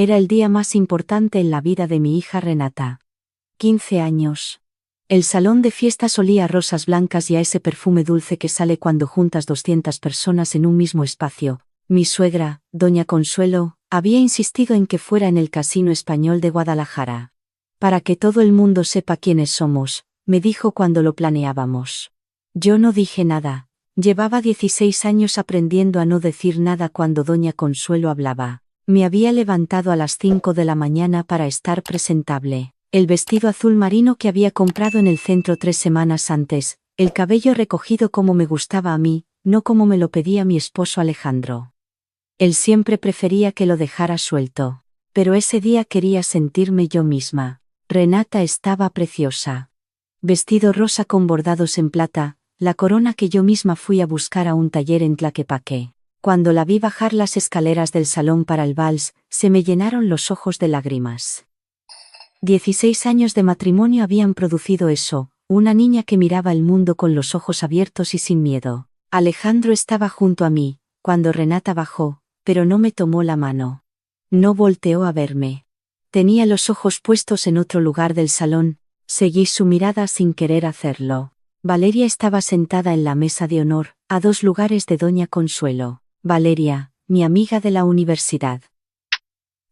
Era el día más importante en la vida de mi hija Renata. 15 años. El salón de fiestas olía a rosas blancas y a ese perfume dulce que sale cuando juntas 200 personas en un mismo espacio. Mi suegra, doña Consuelo, había insistido en que fuera en el Casino Español de Guadalajara. Para que todo el mundo sepa quiénes somos, me dijo cuando lo planeábamos. Yo no dije nada. Llevaba 16 años aprendiendo a no decir nada cuando doña Consuelo hablaba. Me había levantado a las 5 de la mañana para estar presentable. El vestido azul marino que había comprado en el centro 3 semanas antes, el cabello recogido como me gustaba a mí, no como me lo pedía mi esposo Alejandro. Él siempre prefería que lo dejara suelto. Pero ese día quería sentirme yo misma. Renata estaba preciosa. Vestido rosa con bordados en plata, la corona que yo misma fui a buscar a un taller en Tlaquepaque. Cuando la vi bajar las escaleras del salón para el vals, se me llenaron los ojos de lágrimas. 16 años de matrimonio habían producido eso, una niña que miraba el mundo con los ojos abiertos y sin miedo. Alejandro estaba junto a mí, cuando Renata bajó, pero no me tomó la mano. No volteó a verme. Tenía los ojos puestos en otro lugar del salón, seguí su mirada sin querer hacerlo. Valeria estaba sentada en la mesa de honor, a 2 lugares de doña Consuelo. Valeria, mi amiga de la universidad.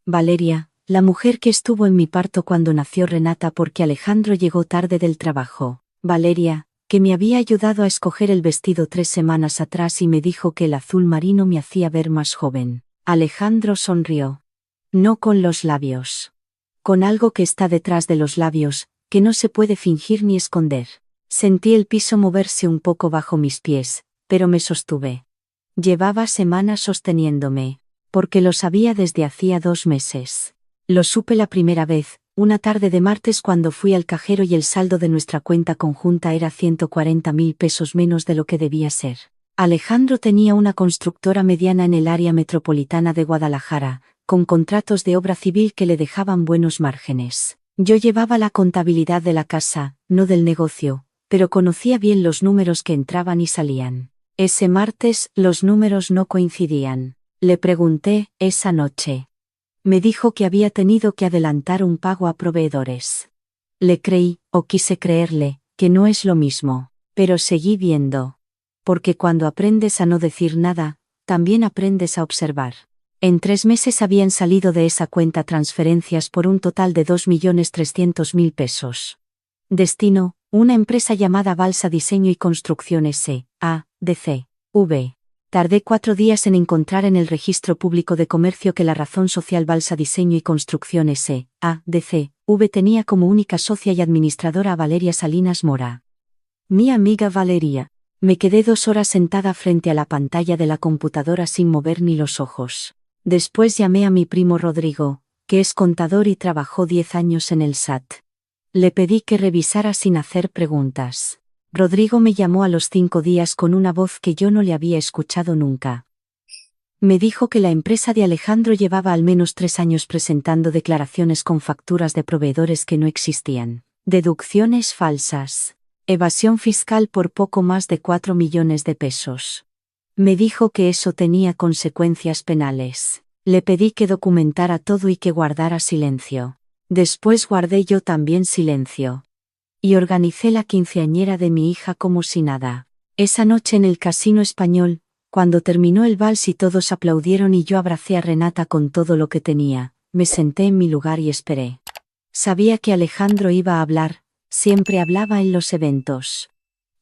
Valeria, la mujer que estuvo en mi parto cuando nació Renata porque Alejandro llegó tarde del trabajo. Valeria, que me había ayudado a escoger el vestido 3 semanas atrás y me dijo que el azul marino me hacía ver más joven. Alejandro sonrió. No con los labios. Con algo que está detrás de los labios, que no se puede fingir ni esconder. Sentí el piso moverse un poco bajo mis pies, pero me sostuve. Llevaba semanas sosteniéndome, porque lo sabía desde hacía 2 meses. Lo supe la primera vez, una tarde de martes cuando fui al cajero y el saldo de nuestra cuenta conjunta era 140.000 pesos menos de lo que debía ser. Alejandro tenía una constructora mediana en el área metropolitana de Guadalajara, con contratos de obra civil que le dejaban buenos márgenes. Yo llevaba la contabilidad de la casa, no del negocio, pero conocía bien los números que entraban y salían. Ese martes los números no coincidían. Le pregunté, esa noche. Me dijo que había tenido que adelantar un pago a proveedores. Le creí, o quise creerle, que no es lo mismo, pero seguí viendo. Porque cuando aprendes a no decir nada, también aprendes a observar. En 3 meses habían salido de esa cuenta transferencias por un total de 2.300.000 pesos. Destino, una empresa llamada Balsa Diseño y Construcción S.A.D.C.V. Tardé 4 días en encontrar en el Registro Público de Comercio que la razón social Balsa Diseño y Construcción S.A.D.C.V. tenía como única socia y administradora a Valeria Salinas Mora. Mi amiga Valeria. Me quedé 2 horas sentada frente a la pantalla de la computadora sin mover ni los ojos. Después llamé a mi primo Rodrigo, que es contador y trabajó 10 años en el SAT. Le pedí que revisara sin hacer preguntas. Rodrigo me llamó a los 5 días con una voz que yo no le había escuchado nunca. Me dijo que la empresa de Alejandro llevaba al menos 3 años presentando declaraciones con facturas de proveedores que no existían, deducciones falsas, evasión fiscal por poco más de 4 millones de pesos. Me dijo que eso tenía consecuencias penales. Le pedí que documentara todo y que guardara silencio. Después guardé yo también silencio. Y organicé la quinceañera de mi hija como si nada. Esa noche en el Casino Español, cuando terminó el vals y todos aplaudieron y yo abracé a Renata con todo lo que tenía, me senté en mi lugar y esperé. Sabía que Alejandro iba a hablar, siempre hablaba en los eventos.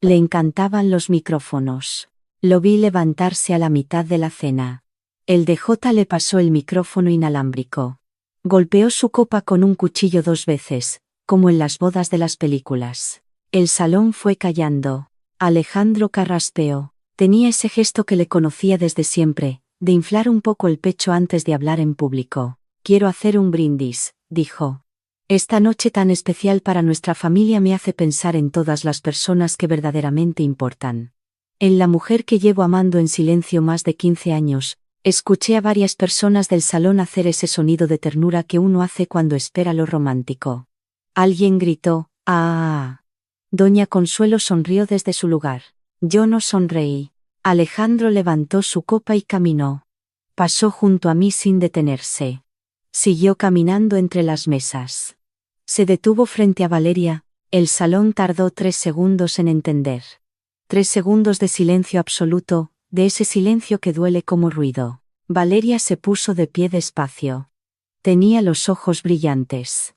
Le encantaban los micrófonos. Lo vi levantarse a la mitad de la cena. El DJ le pasó el micrófono inalámbrico. Golpeó su copa con un cuchillo 2 veces, como en las bodas de las películas. El salón fue callando. Alejandro carraspeó. Tenía ese gesto que le conocía desde siempre, de inflar un poco el pecho antes de hablar en público. Quiero hacer un brindis, dijo. Esta noche tan especial para nuestra familia me hace pensar en todas las personas que verdaderamente importan. En la mujer que llevo amando en silencio más de 15 años, escuché a varias personas del salón hacer ese sonido de ternura que uno hace cuando espera lo romántico. Alguien gritó, ¡ah! Doña Consuelo sonrió desde su lugar. Yo no sonreí. Alejandro levantó su copa y caminó. Pasó junto a mí sin detenerse. Siguió caminando entre las mesas. Se detuvo frente a Valeria. El salón tardó 3 segundos en entender. 3 segundos de silencio absoluto, de ese silencio que duele como ruido. Valeria se puso de pie despacio. Tenía los ojos brillantes.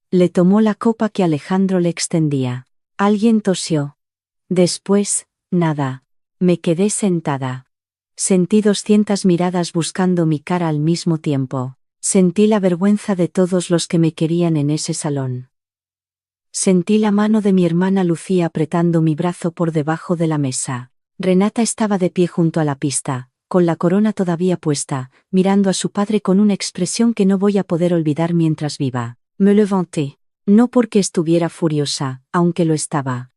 Le tomó la copa que Alejandro le extendía. Alguien tosió. Después, nada. Me quedé sentada. Sentí 200 miradas buscando mi cara al mismo tiempo. Sentí la vergüenza de todos los que me querían en ese salón. Sentí la mano de mi hermana Lucía apretando mi brazo por debajo de la mesa. Renata estaba de pie junto a la pista, con la corona todavía puesta, mirando a su padre con una expresión que no voy a poder olvidar mientras viva. Me levanté. No porque estuviera furiosa, aunque lo estaba.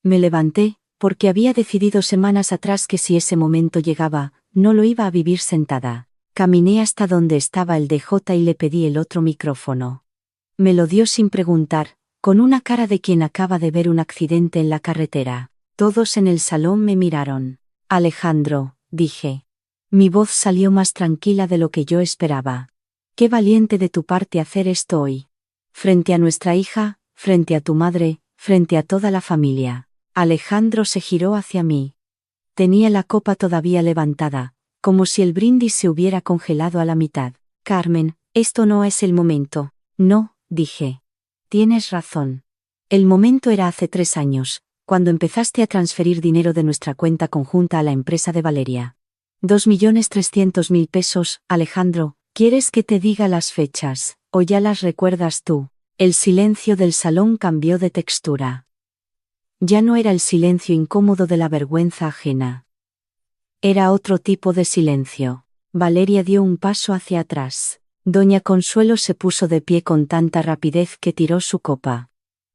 Me levanté, porque había decidido semanas atrás que si ese momento llegaba, no lo iba a vivir sentada. Caminé hasta donde estaba el DJ y le pedí el otro micrófono. Me lo dio sin preguntar, con una cara de quien acaba de ver un accidente en la carretera. Todos en el salón me miraron. Alejandro, dije. Mi voz salió más tranquila de lo que yo esperaba. Qué valiente de tu parte hacer esto hoy. Frente a nuestra hija, frente a tu madre, frente a toda la familia. Alejandro se giró hacia mí. Tenía la copa todavía levantada, como si el brindis se hubiera congelado a la mitad. Carmen, esto no es el momento. No, dije. Tienes razón. El momento era hace 3 años, cuando empezaste a transferir dinero de nuestra cuenta conjunta a la empresa de Valeria. 2.300.000 pesos, Alejandro, ¿quieres que te diga las fechas, o ya las recuerdas tú? El silencio del salón cambió de textura. Ya no era el silencio incómodo de la vergüenza ajena. Era otro tipo de silencio. Valeria dio un paso hacia atrás. Doña Consuelo se puso de pie con tanta rapidez que tiró su copa.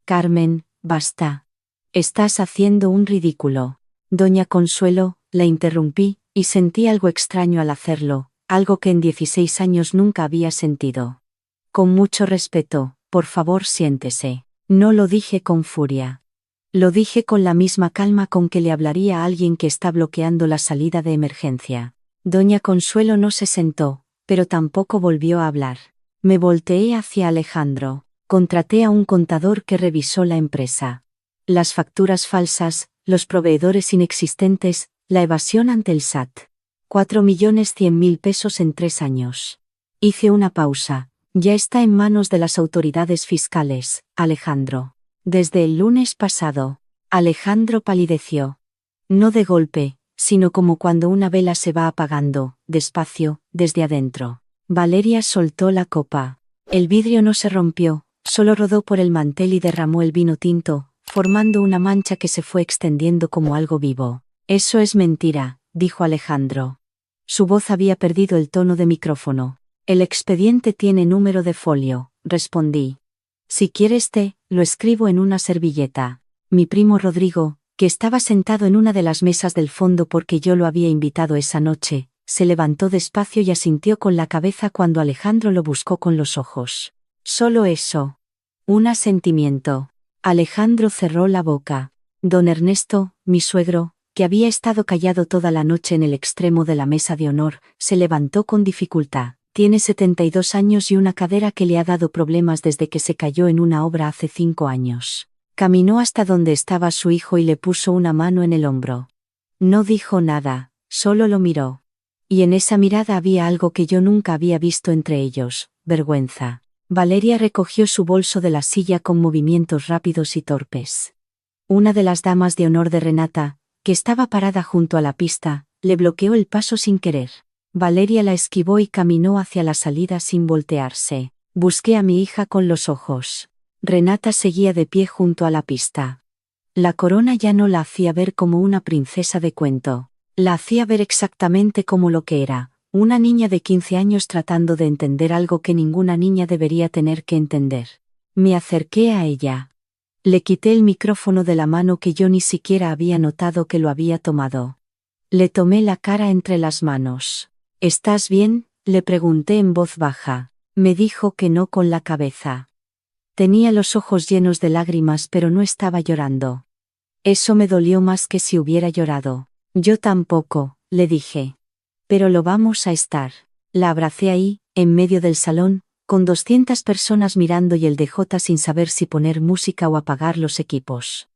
Carmen, basta. Estás haciendo un ridículo. Doña Consuelo, la interrumpí, y sentí algo extraño al hacerlo, algo que en 16 años nunca había sentido. Con mucho respeto, por favor siéntese. No lo dije con furia. Lo dije con la misma calma con que le hablaría a alguien que está bloqueando la salida de emergencia. Doña Consuelo no se sentó, pero tampoco volvió a hablar. Me volteé hacia Alejandro. Contraté a un contador que revisó la empresa. Las facturas falsas, los proveedores inexistentes, la evasión ante el SAT. 4.100.000 pesos en 3 años. Hice una pausa. Ya está en manos de las autoridades fiscales, Alejandro. Desde el lunes pasado. Alejandro palideció. No de golpe, sino como cuando una vela se va apagando, despacio, desde adentro. Valeria soltó la copa. El vidrio no se rompió, solo rodó por el mantel y derramó el vino tinto, formando una mancha que se fue extendiendo como algo vivo. Eso es mentira, dijo Alejandro. Su voz había perdido el tono de micrófono. El expediente tiene número de folio, respondí. Si quieres lo escribo en una servilleta. Mi primo Rodrigo, que estaba sentado en una de las mesas del fondo porque yo lo había invitado esa noche, se levantó despacio y asintió con la cabeza cuando Alejandro lo buscó con los ojos. Solo eso. Un asentimiento. Alejandro cerró la boca. Don Ernesto, mi suegro, que había estado callado toda la noche en el extremo de la mesa de honor, se levantó con dificultad. Tiene 72 años y una cadera que le ha dado problemas desde que se cayó en una obra hace 5 años. Caminó hasta donde estaba su hijo y le puso una mano en el hombro. No dijo nada, solo lo miró. Y en esa mirada había algo que yo nunca había visto entre ellos, vergüenza. Valeria recogió su bolso de la silla con movimientos rápidos y torpes. Una de las damas de honor de Renata, que estaba parada junto a la pista, le bloqueó el paso sin querer. Valeria la esquivó y caminó hacia la salida sin voltearse. Busqué a mi hija con los ojos. Renata seguía de pie junto a la pista. La corona ya no la hacía ver como una princesa de cuento. La hacía ver exactamente como lo que era, una niña de 15 años tratando de entender algo que ninguna niña debería tener que entender. Me acerqué a ella. Le quité el micrófono de la mano que yo ni siquiera había notado que lo había tomado. Le tomé la cara entre las manos. ¿Estás bien?, le pregunté en voz baja. Me dijo que no con la cabeza. Tenía los ojos llenos de lágrimas pero no estaba llorando. Eso me dolió más que si hubiera llorado. Yo tampoco, le dije. Pero lo vamos a estar. La abracé ahí, en medio del salón, con 200 personas mirando y el DJ sin saber si poner música o apagar los equipos.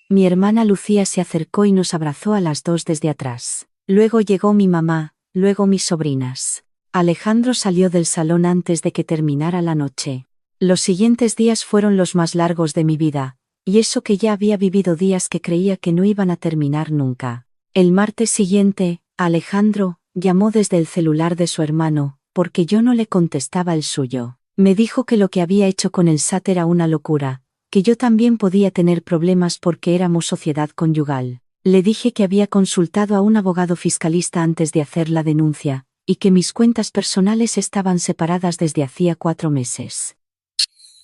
Mi hermana Lucía se acercó y nos abrazó a las dos desde atrás. Luego llegó mi mamá, luego mis sobrinas. Alejandro salió del salón antes de que terminara la noche. Los siguientes días fueron los más largos de mi vida, y eso que ya había vivido días que creía que no iban a terminar nunca. El martes siguiente, Alejandro llamó desde el celular de su hermano, porque yo no le contestaba el suyo. Me dijo que lo que había hecho con el SAT era una locura, que yo también podía tener problemas porque éramos sociedad conyugal. Le dije que había consultado a un abogado fiscalista antes de hacer la denuncia, y que mis cuentas personales estaban separadas desde hacía 4 meses.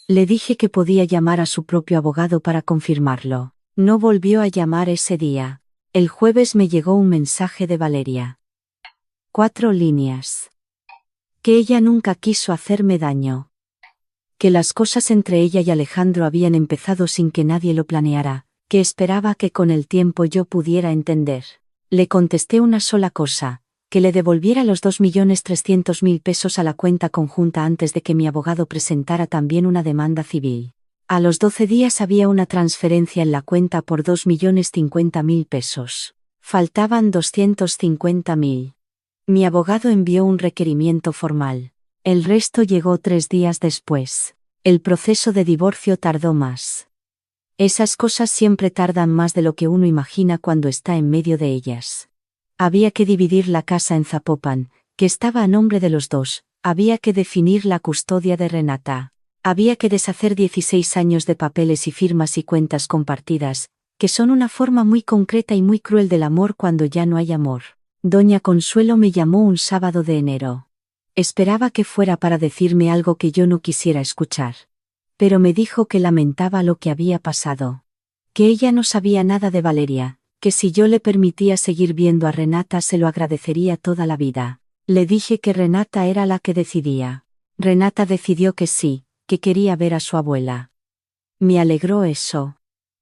Le dije que podía llamar a su propio abogado para confirmarlo. No volvió a llamar ese día. El jueves me llegó un mensaje de Valeria. 4 líneas. Que ella nunca quiso hacerme daño. Que las cosas entre ella y Alejandro habían empezado sin que nadie lo planeara, que esperaba que con el tiempo yo pudiera entender. Le contesté una sola cosa, que le devolviera los 2.300.000 pesos a la cuenta conjunta antes de que mi abogado presentara también una demanda civil. A los 12 días había una transferencia en la cuenta por 2.050.000 pesos. Faltaban 250.000. Mi abogado envió un requerimiento formal. El resto llegó 3 días después. El proceso de divorcio tardó más. Esas cosas siempre tardan más de lo que uno imagina cuando está en medio de ellas. Había que dividir la casa en Zapopan, que estaba a nombre de los dos, había que definir la custodia de Renata. Había que deshacer 16 años de papeles y firmas y cuentas compartidas, que son una forma muy concreta y muy cruel del amor cuando ya no hay amor. Doña Consuelo me llamó un sábado de enero. Esperaba que fuera para decirme algo que yo no quisiera escuchar. Pero me dijo que lamentaba lo que había pasado. Que ella no sabía nada de Valeria, que si yo le permitía seguir viendo a Renata se lo agradecería toda la vida. Le dije que Renata era la que decidía. Renata decidió que sí, que quería ver a su abuela. Me alegró eso.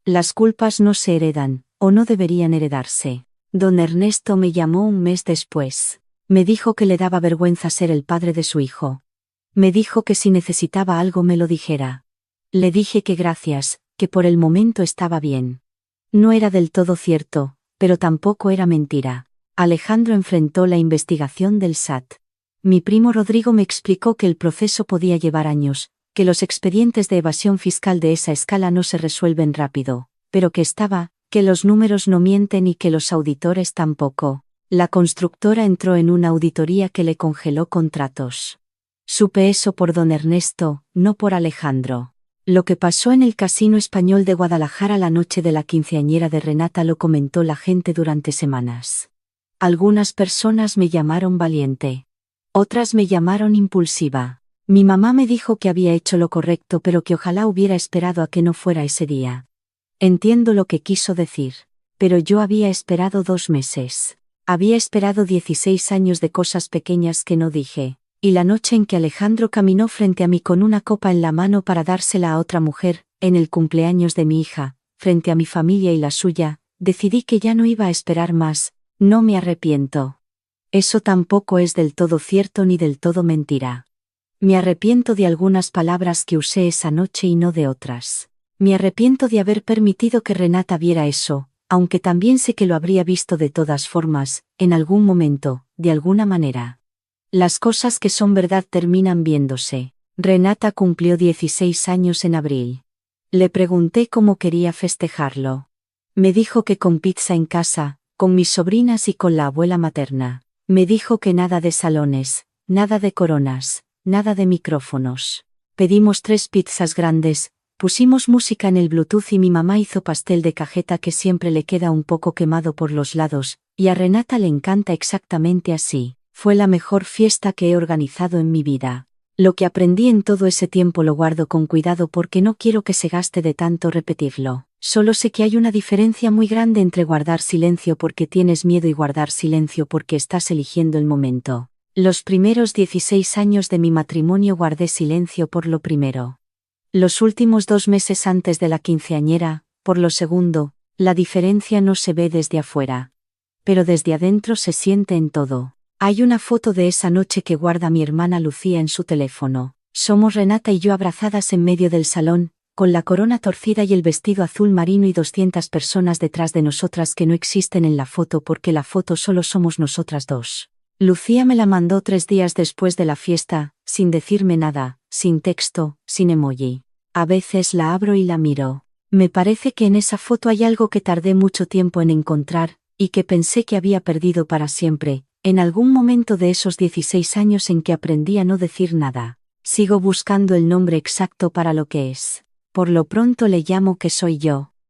Las culpas no se heredan, o no deberían heredarse. Don Ernesto me llamó un mes después. Me dijo que le daba vergüenza ser el padre de su hijo. Me dijo que si necesitaba algo me lo dijera. Le dije que gracias, que por el momento estaba bien. No era del todo cierto, pero tampoco era mentira. Alejandro enfrentó la investigación del SAT. Mi primo Rodrigo me explicó que el proceso podía llevar años, que los expedientes de evasión fiscal de esa escala no se resuelven rápido, pero que los números no mienten y que los auditores tampoco. La constructora entró en una auditoría que le congeló contratos. Supe eso por don Ernesto, no por Alejandro. Lo que pasó en el Casino Español de Guadalajara la noche de la quinceañera de Renata lo comentó la gente durante semanas. Algunas personas me llamaron valiente. Otras me llamaron impulsiva. Mi mamá me dijo que había hecho lo correcto pero que ojalá hubiera esperado a que no fuera ese día. Entiendo lo que quiso decir. Pero yo había esperado 2 meses. Había esperado 16 años de cosas pequeñas que no dije. Y la noche en que Alejandro caminó frente a mí con una copa en la mano para dársela a otra mujer, en el cumpleaños de mi hija, frente a mi familia y la suya, decidí que ya no iba a esperar más. No me arrepiento. Eso tampoco es del todo cierto ni del todo mentira. Me arrepiento de algunas palabras que usé esa noche y no de otras. Me arrepiento de haber permitido que Renata viera eso, aunque también sé que lo habría visto de todas formas, en algún momento, de alguna manera. Las cosas que son verdad terminan viéndose. Renata cumplió 16 años en abril. Le pregunté cómo quería festejarlo. Me dijo que con pizza en casa, con mis sobrinas y con la abuela materna. Me dijo que nada de salones, nada de coronas, nada de micrófonos. Pedimos 3 pizzas grandes, pusimos música en el Bluetooth y mi mamá hizo pastel de cajeta que siempre le queda un poco quemado por los lados, y a Renata le encanta exactamente así. Fue la mejor fiesta que he organizado en mi vida. Lo que aprendí en todo ese tiempo lo guardo con cuidado porque no quiero que se gaste de tanto repetirlo. Solo sé que hay una diferencia muy grande entre guardar silencio porque tienes miedo y guardar silencio porque estás eligiendo el momento. Los primeros 16 años de mi matrimonio guardé silencio por lo primero. Los últimos 2 meses antes de la quinceañera, por lo segundo, la diferencia no se ve desde afuera. Pero desde adentro se siente en todo. Hay una foto de esa noche que guarda mi hermana Lucía en su teléfono. Somos Renata y yo abrazadas en medio del salón, con la corona torcida y el vestido azul marino y 200 personas detrás de nosotras que no existen en la foto porque la foto solo somos nosotras dos. Lucía me la mandó 3 días después de la fiesta, sin decirme nada, sin texto, sin emoji. A veces la abro y la miro. Me parece que en esa foto hay algo que tardé mucho tiempo en encontrar, y que pensé que había perdido para siempre, en algún momento de esos 16 años en que aprendí a no decir nada. Sigo buscando el nombre exacto para lo que es. Por lo pronto le llamo que soy yo.